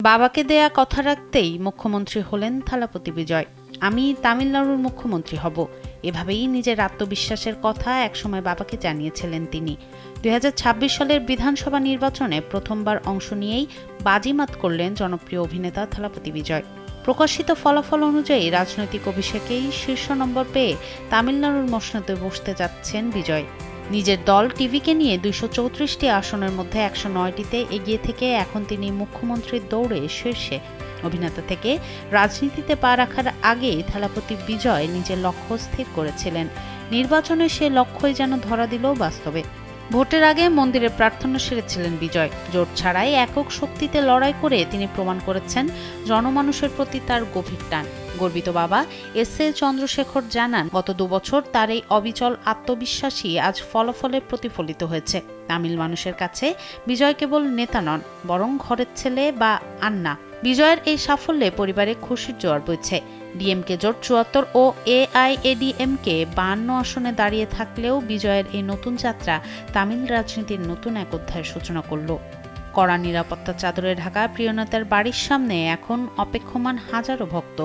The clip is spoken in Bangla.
বাবাকে দেয়া কথা রাখতেই মুখ্যমন্ত্রী হলেন থালাপতি বিজয়। আমি তামিলনাড়ুর মুখ্যমন্ত্রী হব, এভাবেই নিজের আত্মবিশ্বাসের কথা একসময় বাবাকে জানিয়েছিলেন তিনি। 2026 সালের বিধানসভা নির্বাচনে প্রথমবার অংশ নিয়েই বাজিমাত করলেন জনপ্রিয় অভিনেতা থালাপতি বিজয়। প্রকাশিত ফলাফল অনুযায়ী রাজনৈতিক অভিষেকেই শীর্ষ নম্বর পেয়ে তামিলনাড়ুর মসনদে বসতে যাচ্ছেন বিজয়। নিজের দল টিভিকে নিয়ে 234টি আসনের মধ্যে 109টিতে এগিয়ে থেকে এখন তিনি মুখ্যমন্ত্রীর দৌড়ে শীর্ষে। অভিনেতা থেকে রাজনীতিতে পা রাখার আগে থালাপতি বিজয় নিজের লক্ষ্য স্থির করেছিলেন। নির্বাচনে সে লক্ষ্যই যেন ধরা দিল বাস্তবে। ভোটের আগে মন্দিরে প্রার্থনা সেরেছিলেন বিজয়। জোট ছাড়াই একক শক্তিতে লড়াই করে তিনি প্রমাণ করেছেন জনমানুষের প্রতি তার গভীর টান। গর্বিত বাবা এস.এ. চন্দ্রশেখর জানান, গত 2 বছর তার এই অবিচল আত্মবিশ্বাসী আজ ফলাফলে প্রতিফলিত হয়েছে। তামিল মানুষের কাছে বিজয় কেবল নেতা নন, বরং ঘরের ছেলে বা আন্না। বিজয়ের এই সাফল্যে পরিবারে খুশির জোয়ার বইছে। ডিএমকে জোট 74 ও এআইএডিএমকে 52 আসনে দাঁড়িয়ে থাকলেও বিজয়ের এই নতুন যাত্রা তামিল রাজনীতির নতুন এক অধ্যায়ের সূচনা করল। কড়া নিরাপত্তার চাদরে ঢাকা প্রিয় নেতার বাড়ির সামনে এখন অপেক্ষমান হাজারো ভক্ত।